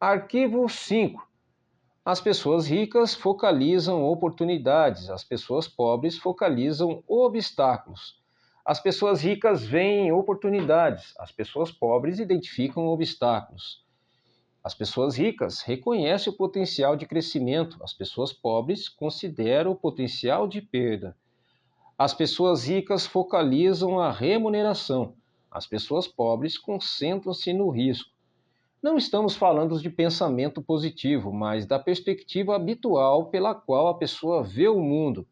Arquivo 5. As pessoas ricas focalizam oportunidades, as pessoas pobres focalizam obstáculos. As pessoas ricas veem oportunidades, as pessoas pobres identificam obstáculos. As pessoas ricas reconhecem o potencial de crescimento, as pessoas pobres consideram o potencial de perda. As pessoas ricas focalizam a remuneração, as pessoas pobres concentram-se no risco. Não estamos falando de pensamento positivo, mas da perspectiva habitual pela qual a pessoa vê o mundo.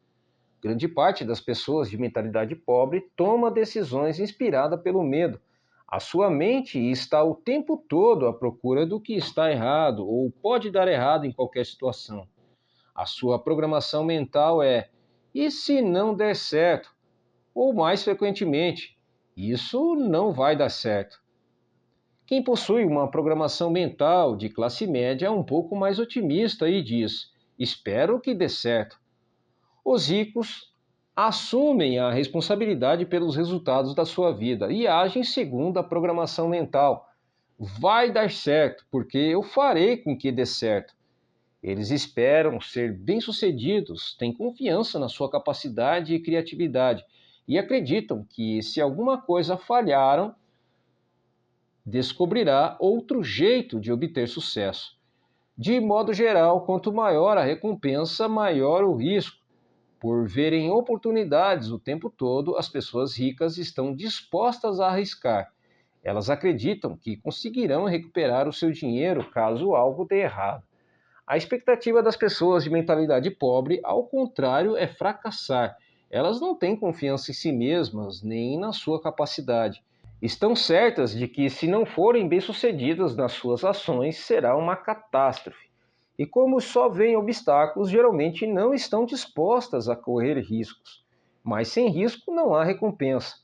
Grande parte das pessoas de mentalidade pobre toma decisões inspirada pelo medo. A sua mente está o tempo todo à procura do que está errado ou pode dar errado em qualquer situação. A sua programação mental é: e se não der certo? Ou mais frequentemente, isso não vai dar certo. Quem possui uma programação mental de classe média é um pouco mais otimista e diz: espero que dê certo. Os ricos assumem a responsabilidade pelos resultados da sua vida e agem segundo a programação mental. Vai dar certo, porque eu farei com que dê certo. Eles esperam ser bem-sucedidos, têm confiança na sua capacidade e criatividade e acreditam que se alguma coisa falharam, descobrirá outro jeito de obter sucesso. De modo geral, quanto maior a recompensa, maior o risco. Por verem oportunidades o tempo todo, as pessoas ricas estão dispostas a arriscar. Elas acreditam que conseguirão recuperar o seu dinheiro caso algo dê errado. A expectativa das pessoas de mentalidade pobre, ao contrário, é fracassar. Elas não têm confiança em si mesmas nem na sua capacidade. Estão certas de que, se não forem bem-sucedidas nas suas ações, será uma catástrofe. E como só veem obstáculos, geralmente não estão dispostas a correr riscos. Mas sem risco não há recompensa.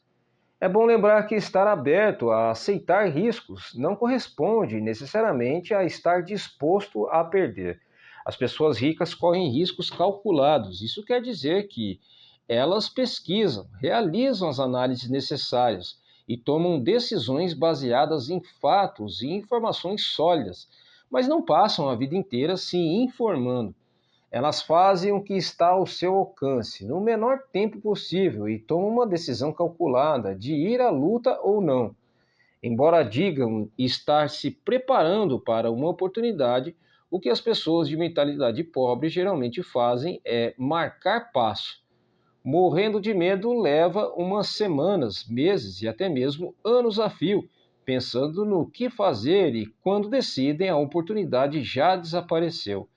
É bom lembrar que estar aberto a aceitar riscos não corresponde necessariamente a estar disposto a perder. As pessoas ricas correm riscos calculados. Isso quer dizer que elas pesquisam, realizam as análises necessárias e tomam decisões baseadas em fatos e informações sólidas, mas não passam a vida inteira se informando. Elas fazem o que está ao seu alcance, no menor tempo possível, e tomam uma decisão calculada de ir à luta ou não. Embora digam estar se preparando para uma oportunidade, o que as pessoas de mentalidade pobre geralmente fazem é marcar passo. Morrendo de medo leva umas semanas, meses e até mesmo anos a fio, pensando no que fazer e quando decidem a oportunidade já desapareceu.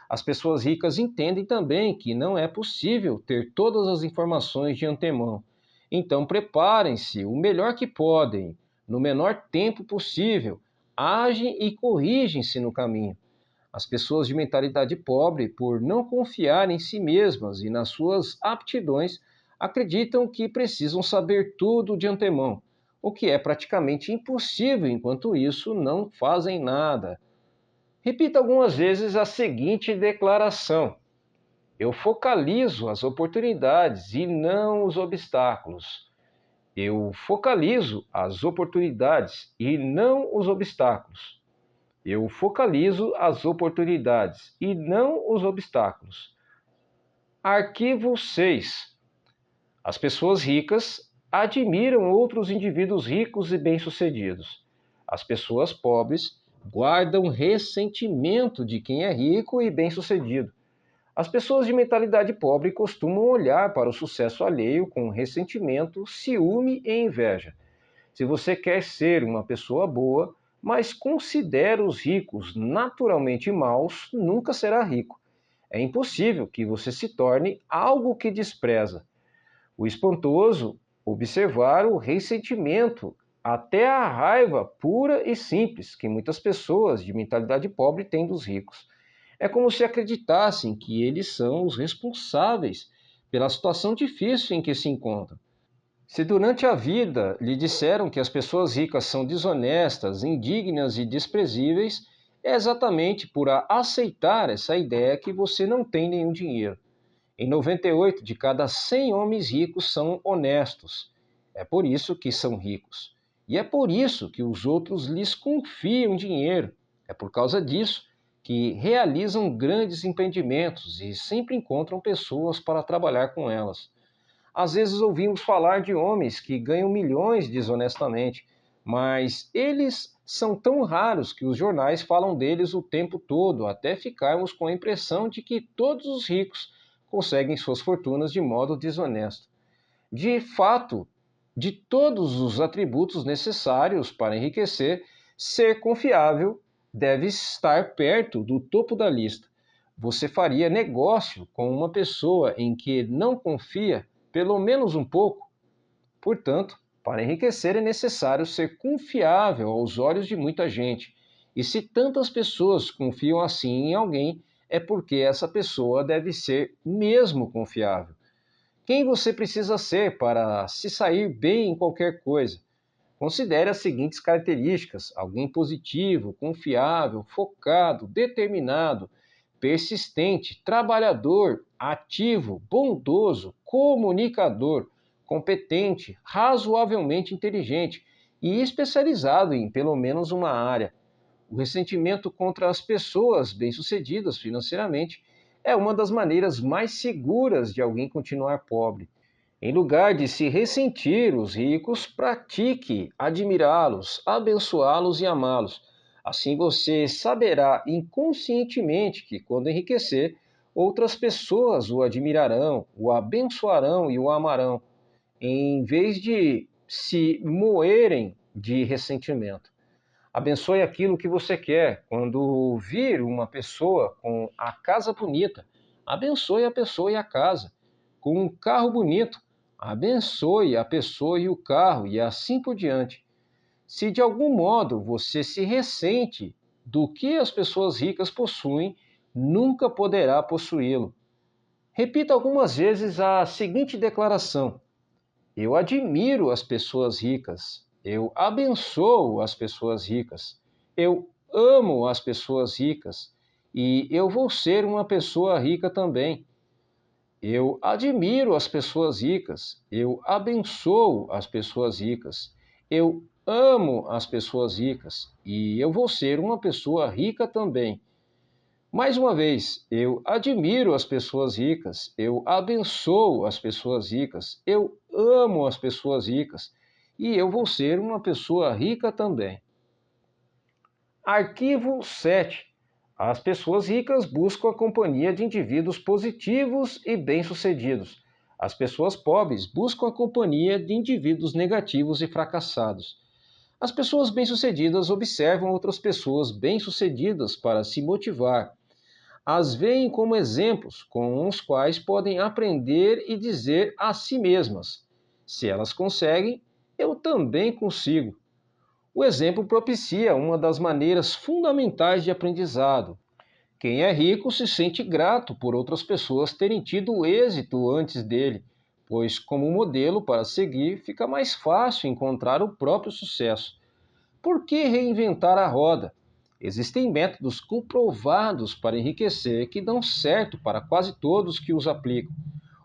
As pessoas ricas entendem também que não é possível ter todas as informações de antemão. Então, preparem-se o melhor que podem, no menor tempo possível, agem e corrigem-se no caminho. As pessoas de mentalidade pobre, por não confiar em si mesmas e nas suas aptidões, acreditam que precisam saber tudo de antemão, o que é praticamente impossível, enquanto isso não fazem nada. Repita algumas vezes a seguinte declaração: eu focalizo as oportunidades e não os obstáculos. Eu focalizo as oportunidades e não os obstáculos. Eu focalizo as oportunidades e não os obstáculos. Arquivo 6. As pessoas ricas admiram outros indivíduos ricos e bem-sucedidos. As pessoas pobres guardam ressentimento de quem é rico e bem-sucedido. As pessoas de mentalidade pobre costumam olhar para o sucesso alheio com ressentimento, ciúme e inveja. Se você quer ser uma pessoa boa, mas considera os ricos naturalmente maus, nunca será rico. É impossível que você se torne algo que despreza. O espantoso, observar o ressentimento, até a raiva pura e simples que muitas pessoas de mentalidade pobre têm dos ricos. É como se acreditassem que eles são os responsáveis pela situação difícil em que se encontram. Se durante a vida lhe disseram que as pessoas ricas são desonestas, indignas e desprezíveis, é exatamente por aceitar essa ideia que você não tem nenhum dinheiro. Em 98 de cada 100 homens ricos são honestos. É por isso que são ricos. E é por isso que os outros lhes confiam dinheiro. É por causa disso que realizam grandes empreendimentos e sempre encontram pessoas para trabalhar com elas. Às vezes ouvimos falar de homens que ganham milhões desonestamente, mas eles são tão raros que os jornais falam deles o tempo todo, até ficarmos com a impressão de que todos os ricos conseguem suas fortunas de modo desonesto. De fato, de todos os atributos necessários para enriquecer, ser confiável deve estar perto do topo da lista. Você faria negócio com uma pessoa em que não confia, pelo menos um pouco? Portanto, para enriquecer é necessário ser confiável aos olhos de muita gente. E se tantas pessoas confiam assim em alguém, é porque essa pessoa deve ser mesmo confiável. Quem você precisa ser para se sair bem em qualquer coisa? Considere as seguintes características: alguém positivo, confiável, focado, determinado, persistente, trabalhador, ativo, bondoso, comunicador, competente, razoavelmente inteligente e especializado em pelo menos uma área. O ressentimento contra as pessoas bem-sucedidas financeiramente é uma das maneiras mais seguras de alguém continuar pobre. Em lugar de se ressentir os ricos, pratique admirá-los, abençoá-los e amá-los. Assim você saberá inconscientemente que, quando enriquecer, outras pessoas o admirarão, o abençoarão e o amarão, em vez de se moerem de ressentimento. Abençoe aquilo que você quer. Quando vir uma pessoa com a casa bonita, abençoe a pessoa e a casa. Com um carro bonito, abençoe a pessoa e o carro, e assim por diante. Se de algum modo você se ressente do que as pessoas ricas possuem, nunca poderá possuí-lo. Repita algumas vezes a seguinte declaração: eu admiro as pessoas ricas. Eu abençoo as pessoas ricas. Eu amo as pessoas ricas. E eu vou ser uma pessoa rica também. Eu admiro as pessoas ricas. Eu abençoo as pessoas ricas. Eu amo as pessoas ricas. E eu vou ser uma pessoa rica também. Mais uma vez, eu admiro as pessoas ricas, eu abençoo as pessoas ricas, eu amo as pessoas ricas e eu vou ser uma pessoa rica também. Arquivo 7. As pessoas ricas buscam a companhia de indivíduos positivos e bem-sucedidos. As pessoas pobres buscam a companhia de indivíduos negativos e fracassados. As pessoas bem-sucedidas observam outras pessoas bem-sucedidas para se motivar. As veem como exemplos com os quais podem aprender e dizer a si mesmas: se elas conseguem, eu também consigo. O exemplo propicia uma das maneiras fundamentais de aprendizado. Quem é rico se sente grato por outras pessoas terem tido êxito antes dele, pois, como modelo para seguir, fica mais fácil encontrar o próprio sucesso. Por que reinventar a roda? Existem métodos comprovados para enriquecer que dão certo para quase todos que os aplicam.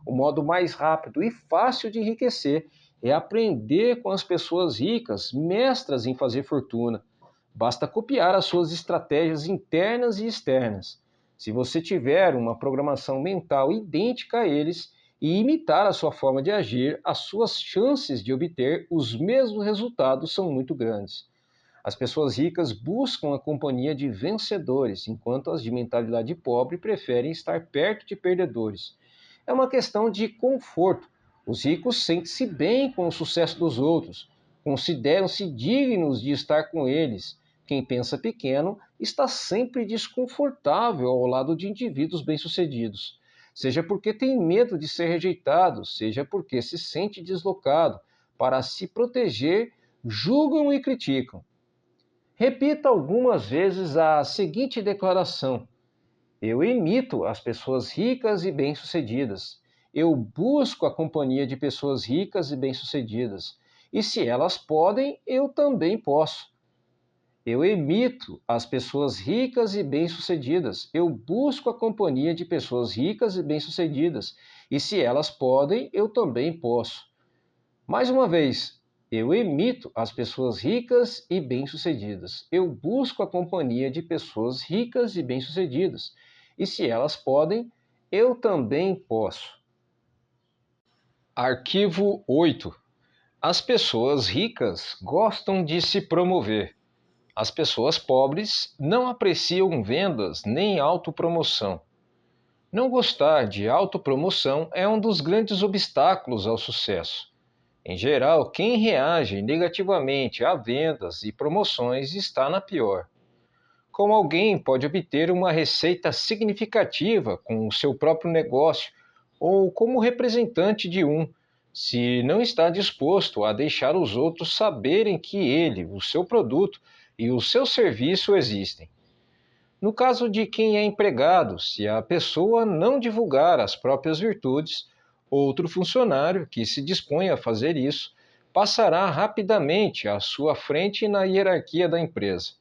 O modo mais rápido e fácil de enriquecer é aprender com as pessoas ricas, mestras em fazer fortuna. Basta copiar as suas estratégias internas e externas. Se você tiver uma programação mental idêntica a eles e imitar a sua forma de agir, as suas chances de obter os mesmos resultados são muito grandes. As pessoas ricas buscam a companhia de vencedores, enquanto as de mentalidade pobre preferem estar perto de perdedores. É uma questão de conforto. Os ricos sentem-se bem com o sucesso dos outros, consideram-se dignos de estar com eles. Quem pensa pequeno está sempre desconfortável ao lado de indivíduos bem-sucedidos, seja porque tem medo de ser rejeitado, seja porque se sente deslocado. Para se proteger, julgam e criticam. Repita algumas vezes a seguinte declaração: eu imito as pessoas ricas e bem-sucedidas. Eu busco a companhia de pessoas ricas e bem-sucedidas. E se elas podem, eu também posso. Eu imito as pessoas ricas e bem-sucedidas. Eu busco a companhia de pessoas ricas e bem-sucedidas. E se elas podem, eu também posso. Mais uma vez, Eu imito as pessoas ricas e bem-sucedidas. Eu busco a companhia de pessoas ricas e bem-sucedidas. E se elas podem, eu também posso. Arquivo 8. As pessoas ricas gostam de se promover. As pessoas pobres não apreciam vendas nem autopromoção. Não gostar de autopromoção é um dos grandes obstáculos ao sucesso. Em geral, quem reage negativamente a vendas e promoções está na pior. Como alguém pode obter uma receita significativa com o seu próprio negócio ou como representante de um, se não está disposto a deixar os outros saberem que ele, o seu produto e o seu serviço existem? No caso de quem é empregado, se a pessoa não divulgar as próprias virtudes, outro funcionário que se dispõe a fazer isso passará rapidamente à sua frente na hierarquia da empresa.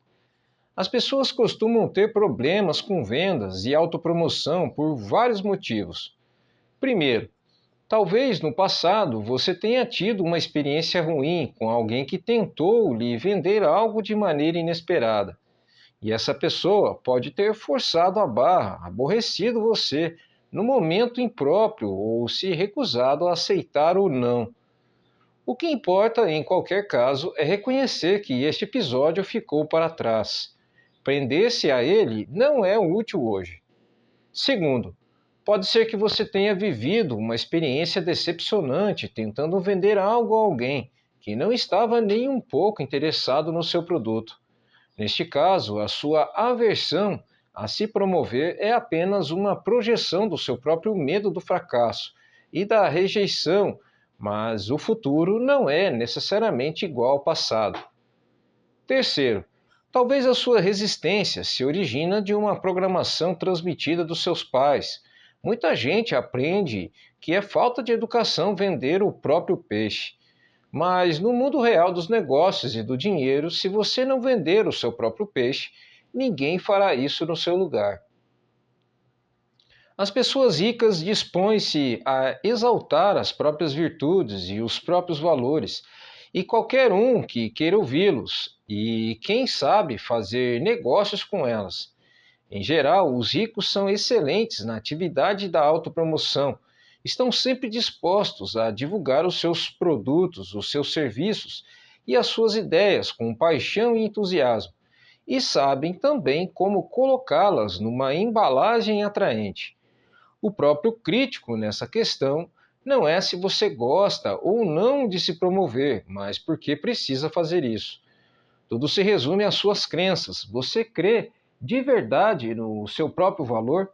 As pessoas costumam ter problemas com vendas e autopromoção por vários motivos. Primeiro, talvez no passado você tenha tido uma experiência ruim com alguém que tentou lhe vender algo de maneira inesperada. E essa pessoa pode ter forçado a barra, aborrecido você no momento impróprio ou se recusado a aceitar o não. O que importa, em qualquer caso, é reconhecer que este episódio ficou para trás. Prender-se a ele não é útil hoje. Segundo, pode ser que você tenha vivido uma experiência decepcionante tentando vender algo a alguém que não estava nem um pouco interessado no seu produto. Neste caso, a sua aversão a se promover é apenas uma projeção do seu próprio medo do fracasso e da rejeição, mas o futuro não é necessariamente igual ao passado. Terceiro, talvez a sua resistência se origina de uma programação transmitida dos seus pais. Muita gente aprende que é falta de educação vender o próprio peixe. Mas no mundo real dos negócios e do dinheiro, se você não vender o seu próprio peixe, ninguém fará isso no seu lugar. As pessoas ricas dispõem-se a exaltar as próprias virtudes e os próprios valores, e qualquer um que queira ouvi-los, e quem sabe fazer negócios com elas. Em geral, os ricos são excelentes na atividade da autopromoção. Estão sempre dispostos a divulgar os seus produtos, os seus serviços e as suas ideias com paixão e entusiasmo. E sabem também como colocá-las numa embalagem atraente. O próprio crítico nessa questão não é se você gosta ou não de se promover, mas porque precisa fazer isso. Tudo se resume às suas crenças. Você crê de verdade no seu próprio valor?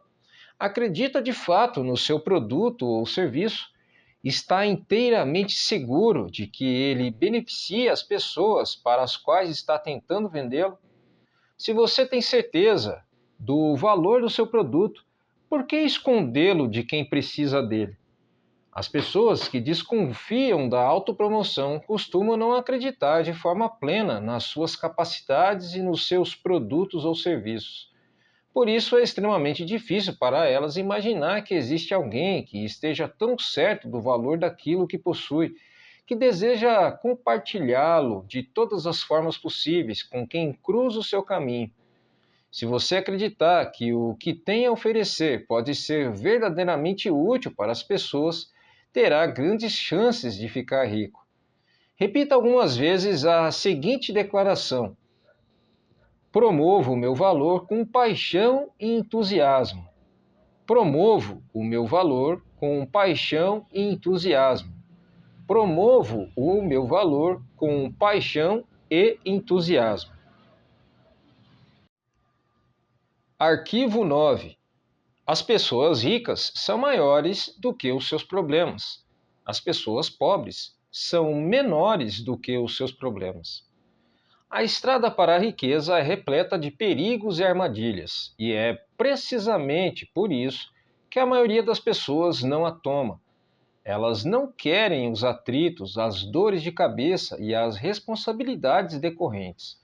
Acredita de fato no seu produto ou serviço? Está inteiramente seguro de que ele beneficia as pessoas para as quais está tentando vendê-lo? Se você tem certeza do valor do seu produto, por que escondê-lo de quem precisa dele? As pessoas que desconfiam da autopromoção costumam não acreditar de forma plena nas suas capacidades e nos seus produtos ou serviços. Por isso é extremamente difícil para elas imaginar que existe alguém que esteja tão certo do valor daquilo que possui, que deseja compartilhá-lo de todas as formas possíveis com quem cruza o seu caminho. Se você acreditar que o que tem a oferecer pode ser verdadeiramente útil para as pessoas, terá grandes chances de ficar rico. Repita algumas vezes a seguinte declaração: promovo o meu valor com paixão e entusiasmo. Promovo o meu valor com paixão e entusiasmo. Promovo o meu valor com paixão e entusiasmo. Arquivo 9. As pessoas ricas são maiores do que os seus problemas. As pessoas pobres são menores do que os seus problemas. A estrada para a riqueza é repleta de perigos e armadilhas, e é precisamente por isso que a maioria das pessoas não a toma. Elas não querem os atritos, as dores de cabeça e as responsabilidades decorrentes.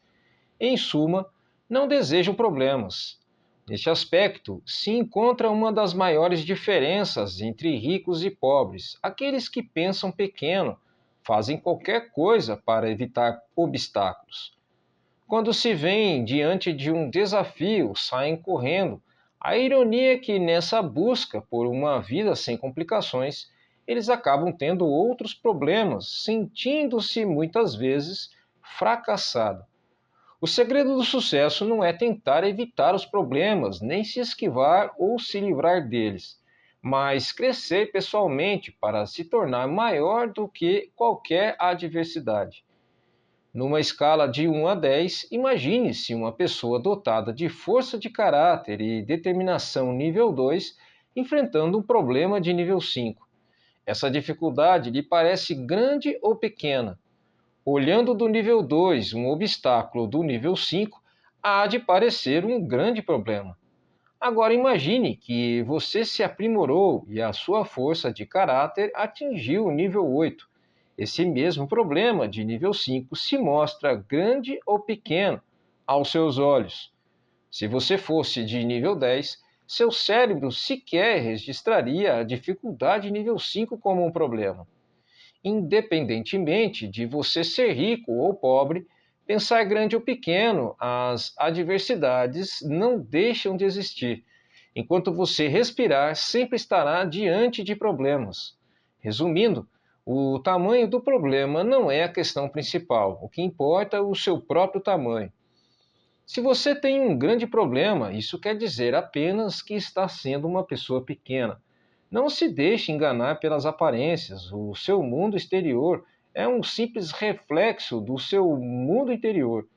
Em suma, não desejam problemas. Neste aspecto, se encontra uma das maiores diferenças entre ricos e pobres. Aqueles que pensam pequeno fazem qualquer coisa para evitar obstáculos. Quando se veem diante de um desafio, saem correndo. A ironia é que nessa busca por uma vida sem complicações, eles acabam tendo outros problemas, sentindo-se muitas vezes fracassado. O segredo do sucesso não é tentar evitar os problemas, nem se esquivar ou se livrar deles, mas crescer pessoalmente para se tornar maior do que qualquer adversidade. Numa escala de 1 a 10, imagine-se uma pessoa dotada de força de caráter e determinação nível 2 enfrentando um problema de nível 5. Essa dificuldade lhe parece grande ou pequena? Olhando do nível 2 um obstáculo do nível 5, há de parecer um grande problema. Agora imagine que você se aprimorou e a sua força de caráter atingiu o nível 8. Esse mesmo problema de nível 5 se mostra grande ou pequeno aos seus olhos. Se você fosse de nível 10, seu cérebro sequer registraria a dificuldade nível 5 como um problema. Independentemente de você ser rico ou pobre, pensar grande ou pequeno, as adversidades não deixam de existir. Enquanto você respirar, sempre estará diante de problemas. Resumindo, o tamanho do problema não é a questão principal. O que importa é o seu próprio tamanho. Se você tem um grande problema, isso quer dizer apenas que está sendo uma pessoa pequena. Não se deixe enganar pelas aparências. O seu mundo exterior é um simples reflexo do seu mundo interior.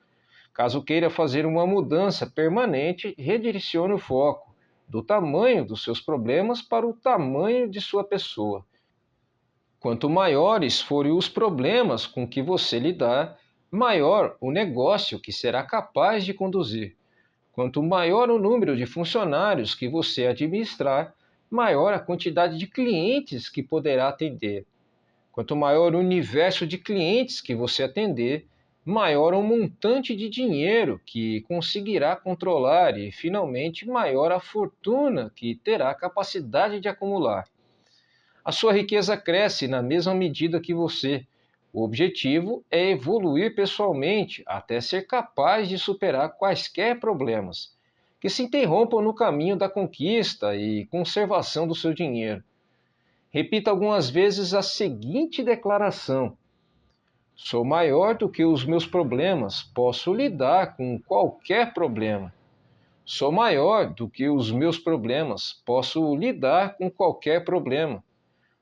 Caso queira fazer uma mudança permanente, redirecione o foco do tamanho dos seus problemas para o tamanho de sua pessoa. Quanto maiores forem os problemas com que você lidar, maior o negócio que será capaz de conduzir. Quanto maior o número de funcionários que você administrar, maior a quantidade de clientes que poderá atender. Quanto maior o universo de clientes que você atender, maior o montante de dinheiro que conseguirá controlar e, finalmente, maior a fortuna que terá capacidade de acumular. A sua riqueza cresce na mesma medida que você. O objetivo é evoluir pessoalmente até ser capaz de superar quaisquer problemas que se interrompam no caminho da conquista e conservação do seu dinheiro. Repita algumas vezes a seguinte declaração: sou maior do que os meus problemas, posso lidar com qualquer problema. Sou maior do que os meus problemas, posso lidar com qualquer problema.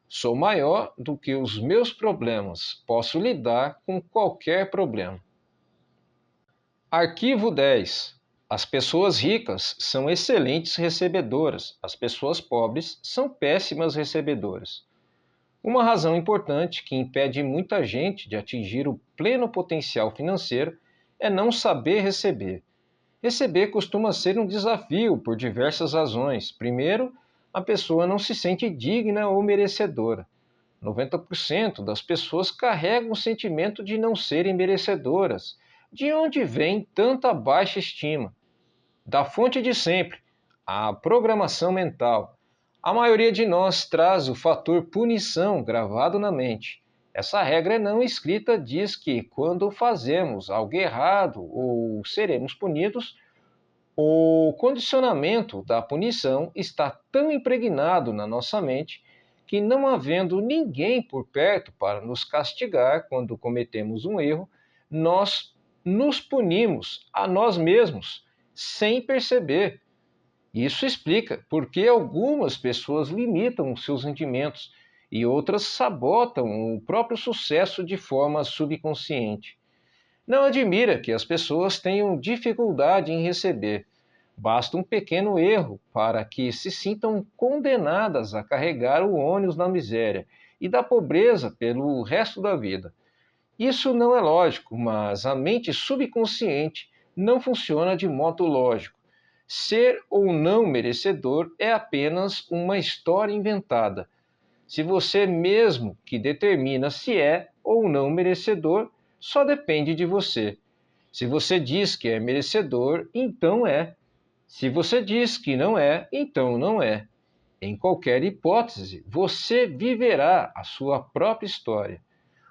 Sou maior do que os meus problemas, posso lidar com qualquer problema. Arquivo 10. As pessoas ricas são excelentes recebedoras, as pessoas pobres são péssimas recebedoras. Uma razão importante que impede muita gente de atingir o pleno potencial financeiro é não saber receber. Receber costuma ser um desafio por diversas razões. Primeiro, a pessoa não se sente digna ou merecedora. 90% das pessoas carregam o sentimento de não serem merecedoras. De onde vem tanta baixa estima? Da fonte de sempre, a programação mental. A maioria de nós traz o fator punição gravado na mente. Essa regra não escrita diz que quando fazemos algo errado ou seremos punidos, o condicionamento da punição está tão impregnado na nossa mente que, não havendo ninguém por perto para nos castigar quando cometemos um erro, nós nos punimos a nós mesmos sem perceber. Isso explica por que algumas pessoas limitam os seus rendimentos e outras sabotam o próprio sucesso de forma subconsciente. Não admira que as pessoas tenham dificuldade em receber. Basta um pequeno erro para que se sintam condenadas a carregar o ônus da miséria e da pobreza pelo resto da vida. Isso não é lógico, mas a mente subconsciente não funciona de modo lógico. Ser ou não merecedor é apenas uma história inventada. Se você mesmo que determina se é ou não merecedor, só depende de você. Se você diz que é merecedor, então é. Se você diz que não é, então não é. Em qualquer hipótese, você viverá a sua própria história.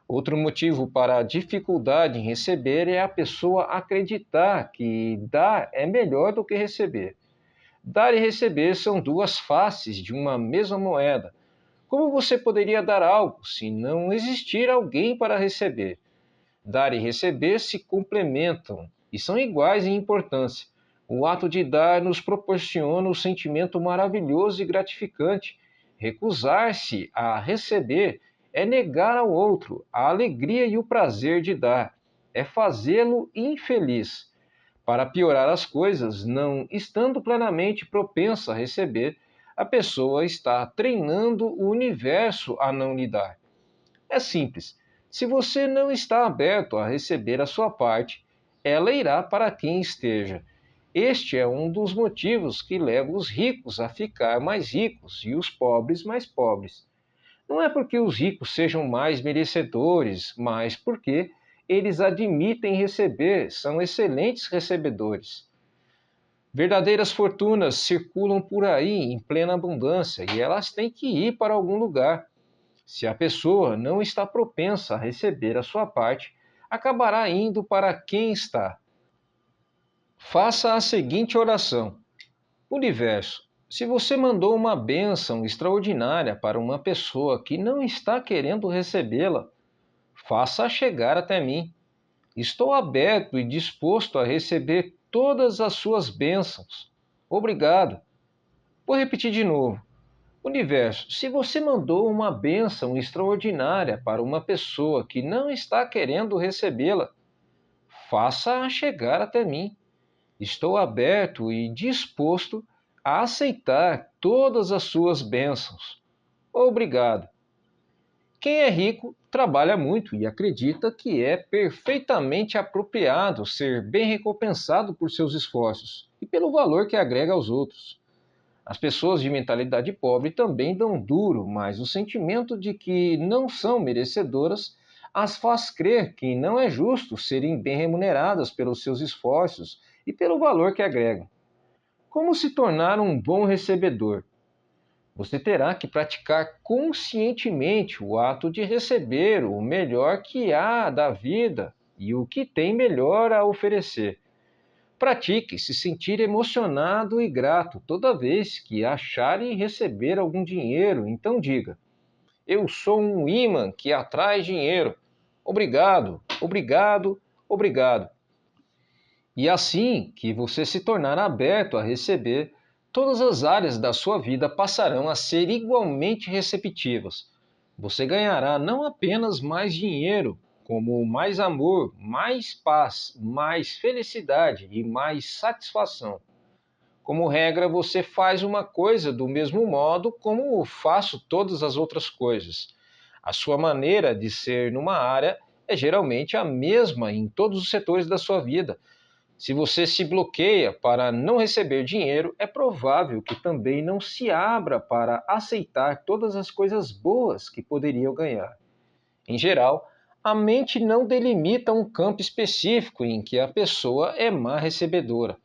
Outro motivo para a dificuldade em receber é a pessoa acreditar que dar é melhor do que receber. Dar e receber são duas faces de uma mesma moeda. Como você poderia dar algo se não existir alguém para receber? Dar e receber se complementam e são iguais em importância. O ato de dar nos proporciona um sentimento maravilhoso e gratificante. Recusar-se a receber é negar ao outro a alegria e o prazer de dar, é fazê-lo infeliz. Para piorar as coisas, não estando plenamente propensa a receber, a pessoa está treinando o universo a não lhe dar. É simples. Se você não está aberto a receber a sua parte, ela irá para quem esteja. Este é um dos motivos que leva os ricos a ficar mais ricos e os pobres mais pobres. Não é porque os ricos sejam mais merecedores, mas porque eles admitem receber, são excelentes recebedores. Verdadeiras fortunas circulam por aí em plena abundância e elas têm que ir para algum lugar. Se a pessoa não está propensa a receber a sua parte, acabará indo para quem está. Faça a seguinte oração: Universo, se você mandou uma bênção extraordinária para uma pessoa que não está querendo recebê-la, faça-a chegar até mim. Estou aberto e disposto a receber todas as suas bênçãos. Obrigado. Vou repetir de novo. Universo, se você mandou uma bênção extraordinária para uma pessoa que não está querendo recebê-la, faça-a chegar até mim. Estou aberto e disposto a aceitar todas as suas bênçãos. Obrigado. Quem é rico trabalha muito e acredita que é perfeitamente apropriado ser bem recompensado por seus esforços e pelo valor que agrega aos outros. As pessoas de mentalidade pobre também dão duro, mas o sentimento de que não são merecedoras as faz crer que não é justo serem bem remuneradas pelos seus esforços e pelo valor que agregam. Como se tornar um bom recebedor? Você terá que praticar conscientemente o ato de receber o melhor que há da vida e o que tem melhor a oferecer. Pratique se sentir emocionado e grato toda vez que achar e receber algum dinheiro, então diga: Eu sou um imã que atrai dinheiro. Obrigado, obrigado, obrigado. E assim que você se tornar aberto a receber, todas as áreas da sua vida passarão a ser igualmente receptivas. Você ganhará não apenas mais dinheiro, como mais amor, mais paz, mais felicidade e mais satisfação. Como regra, você faz uma coisa do mesmo modo como faço todas as outras coisas. A sua maneira de ser numa área é geralmente a mesma em todos os setores da sua vida. Se você se bloqueia para não receber dinheiro, é provável que também não se abra para aceitar todas as coisas boas que poderiam ganhar. Em geral, a mente não delimita um campo específico em que a pessoa é má recebedora.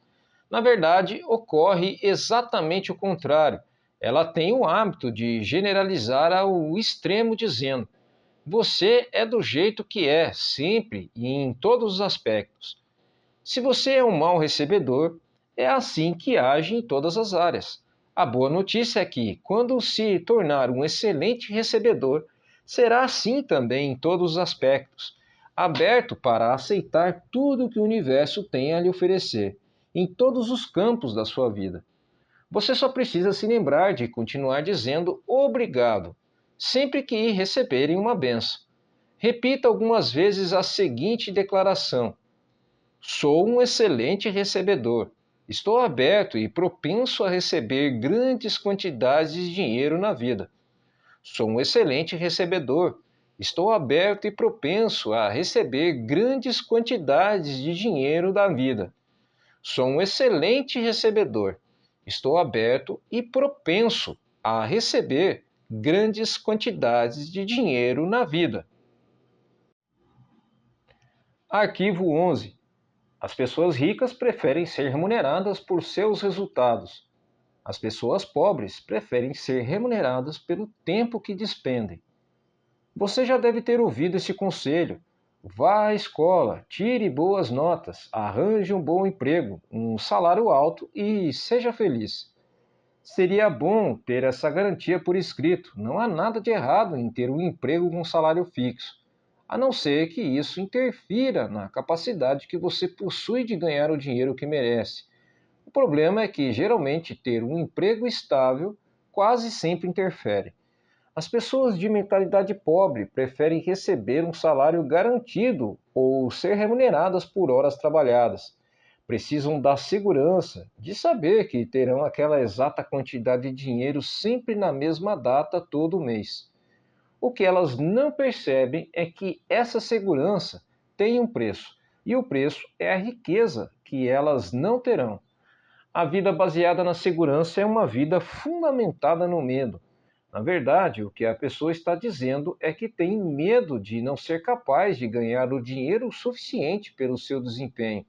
Na verdade, ocorre exatamente o contrário. Ela tem o hábito de generalizar ao extremo, dizendo: Você é do jeito que é, sempre e em todos os aspectos. Se você é um mau recebedor, é assim que age em todas as áreas. A boa notícia é que, quando se tornar um excelente recebedor, será assim também em todos os aspectos, aberto para aceitar tudo que o universo tem a lhe oferecer, em todos os campos da sua vida. Você só precisa se lembrar de continuar dizendo obrigado sempre que receberem uma benção. Repita algumas vezes a seguinte declaração: Sou um excelente recebedor. Estou aberto e propenso a receber grandes quantidades de dinheiro na vida. Sou um excelente recebedor. Estou aberto e propenso a receber grandes quantidades de dinheiro da vida. Sou um excelente recebedor. Estou aberto e propenso a receber grandes quantidades de dinheiro na vida. Arquivo 11. As pessoas ricas preferem ser remuneradas por seus resultados. As pessoas pobres preferem ser remuneradas pelo tempo que despendem. Você já deve ter ouvido esse conselho. Vá à escola, tire boas notas, arranje um bom emprego, um salário alto e seja feliz. Seria bom ter essa garantia por escrito. Não há nada de errado em ter um emprego com salário fixo, a não ser que isso interfira na capacidade que você possui de ganhar o dinheiro que merece. O problema é que, geralmente, ter um emprego estável quase sempre interfere. As pessoas de mentalidade pobre preferem receber um salário garantido ou ser remuneradas por horas trabalhadas. Precisam da segurança de saber que terão aquela exata quantidade de dinheiro sempre na mesma data todo mês. O que elas não percebem é que essa segurança tem um preço, e o preço é a riqueza que elas não terão. A vida baseada na segurança é uma vida fundamentada no medo. Na verdade, o que a pessoa está dizendo é que tem medo de não ser capaz de ganhar o dinheiro suficiente pelo seu desempenho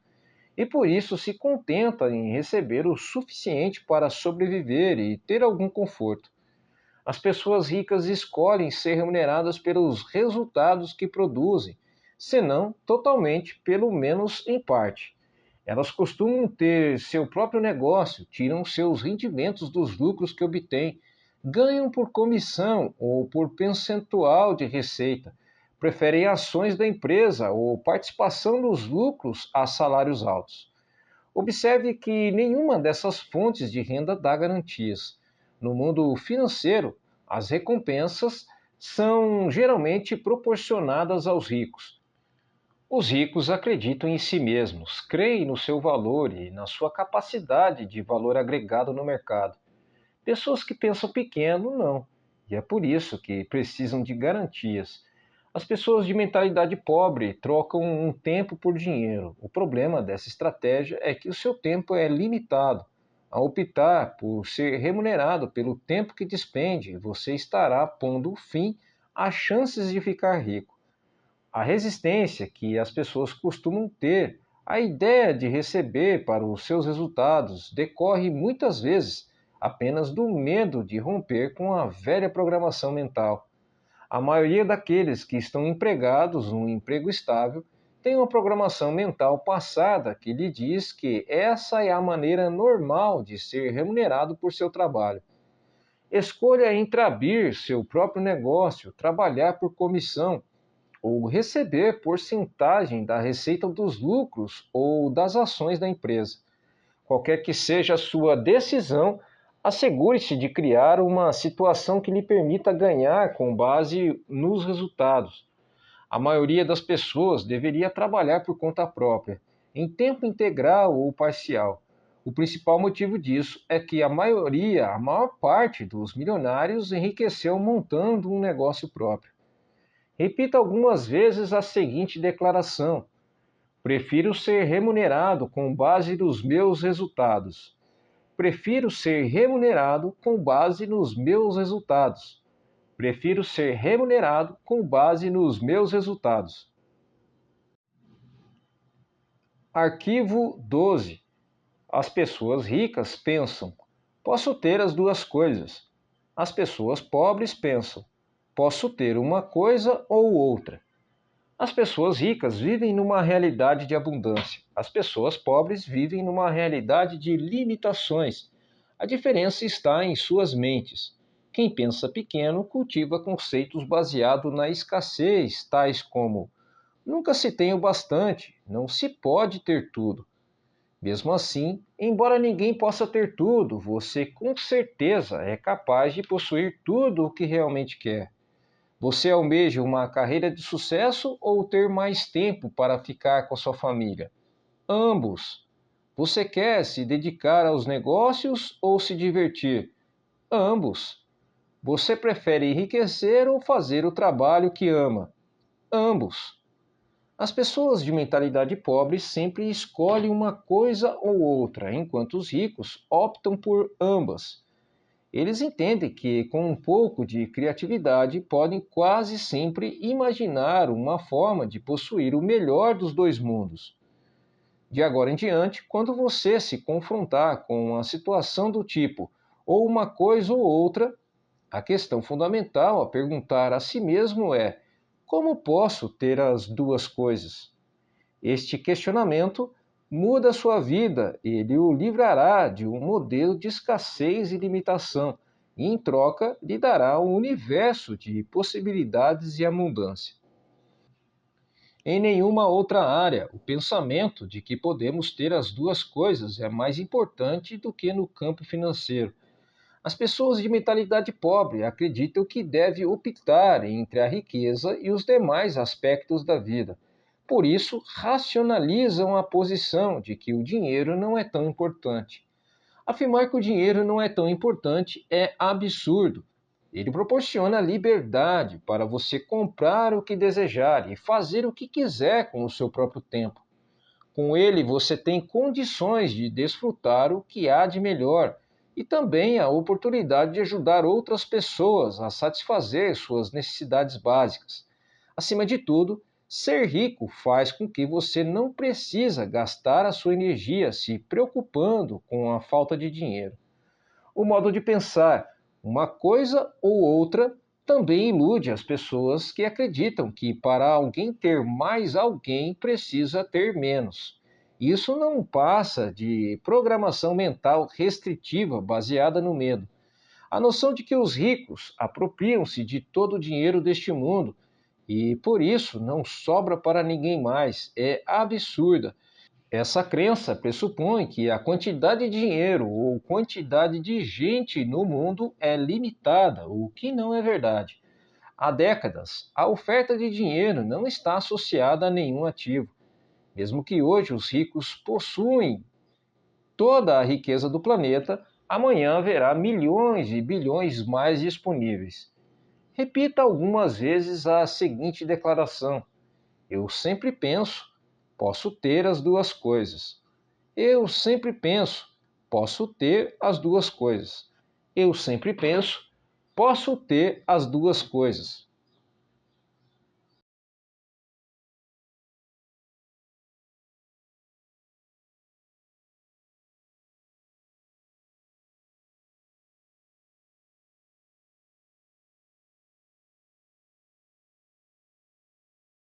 e por isso se contenta em receber o suficiente para sobreviver e ter algum conforto. As pessoas ricas escolhem ser remuneradas pelos resultados que produzem, senão totalmente, pelo menos em parte. Elas costumam ter seu próprio negócio, tiram seus rendimentos dos lucros que obtêm, ganham por comissão ou por percentual de receita, preferem ações da empresa ou participação nos lucros a salários altos. Observe que nenhuma dessas fontes de renda dá garantias. No mundo financeiro, as recompensas são geralmente proporcionadas aos ricos. Os ricos acreditam em si mesmos, creem no seu valor e na sua capacidade de valor agregado no mercado. Pessoas que pensam pequeno, não. E é por isso que precisam de garantias. As pessoas de mentalidade pobre trocam um tempo por dinheiro. O problema dessa estratégia é que o seu tempo é limitado. Ao optar por ser remunerado pelo tempo que despende, você estará pondo fim às chances de ficar rico. A resistência que as pessoas costumam ter à ideia de receber para os seus resultados decorre muitas vezes apenas do medo de romper com a velha programação mental. A maioria daqueles que estão empregados num emprego estável tem uma programação mental passada que lhe diz que essa é a maneira normal de ser remunerado por seu trabalho. Escolha entre abrir seu próprio negócio, trabalhar por comissão ou receber porcentagem da receita dos lucros ou das ações da empresa. Qualquer que seja a sua decisão, assegure-se de criar uma situação que lhe permita ganhar com base nos resultados. A maioria das pessoas deveria trabalhar por conta própria, em tempo integral ou parcial. O principal motivo disso é que a maior parte dos milionários enriqueceu montando um negócio próprio. Repita algumas vezes a seguinte declaração: prefiro ser remunerado com base nos meus resultados. Prefiro ser remunerado com base nos meus resultados. Prefiro ser remunerado com base nos meus resultados. Arquivo 12. As pessoas ricas pensam: posso ter as duas coisas. As pessoas pobres pensam: posso ter uma coisa ou outra. As pessoas ricas vivem numa realidade de abundância. As pessoas pobres vivem numa realidade de limitações. A diferença está em suas mentes. Quem pensa pequeno cultiva conceitos baseados na escassez, tais como: nunca se tem o bastante, não se pode ter tudo. Mesmo assim, embora ninguém possa ter tudo, você com certeza é capaz de possuir tudo o que realmente quer. Você almeja uma carreira de sucesso ou ter mais tempo para ficar com a sua família? Ambos. Você quer se dedicar aos negócios ou se divertir? Ambos. Você prefere enriquecer ou fazer o trabalho que ama? Ambos. As pessoas de mentalidade pobre sempre escolhem uma coisa ou outra, enquanto os ricos optam por ambas. Eles entendem que, com um pouco de criatividade, podem quase sempre imaginar uma forma de possuir o melhor dos dois mundos. De agora em diante, quando você se confrontar com uma situação do tipo ou uma coisa ou outra, A questão fundamental a perguntar a si mesmo é: como posso ter as duas coisas? Este questionamento muda a sua vida, ele o livrará de um modelo de escassez e limitação, e em troca lhe dará um universo de possibilidades e abundância. Em nenhuma outra área, o pensamento de que podemos ter as duas coisas é mais importante do que no campo financeiro. As pessoas de mentalidade pobre acreditam que deve optar entre a riqueza e os demais aspectos da vida. Por isso, racionalizam a posição de que o dinheiro não é tão importante. Afirmar que o dinheiro não é tão importante é absurdo. Ele proporciona liberdade para você comprar o que desejar e fazer o que quiser com o seu próprio tempo. Com ele, você tem condições de desfrutar o que há de melhor e também a oportunidade de ajudar outras pessoas a satisfazer suas necessidades básicas. Acima de tudo, ser rico faz com que você não precisa gastar a sua energia se preocupando com a falta de dinheiro. O modo de pensar, uma coisa ou outra, também ilude as pessoas que acreditam que para alguém ter mais, alguém precisa ter menos. Isso não passa de programação mental restritiva baseada no medo. A noção de que os ricos apropriam-se de todo o dinheiro deste mundo e por isso não sobra para ninguém mais é absurda. Essa crença pressupõe que a quantidade de dinheiro ou quantidade de gente no mundo é limitada, o que não é verdade. Há décadas, a oferta de dinheiro não está associada a nenhum ativo. Mesmo que hoje os ricos possuem toda a riqueza do planeta, amanhã haverá milhões e bilhões mais disponíveis. Repita algumas vezes a seguinte declaração: eu sempre penso, posso ter as duas coisas. Eu sempre penso, posso ter as duas coisas. Eu sempre penso, posso ter as duas coisas.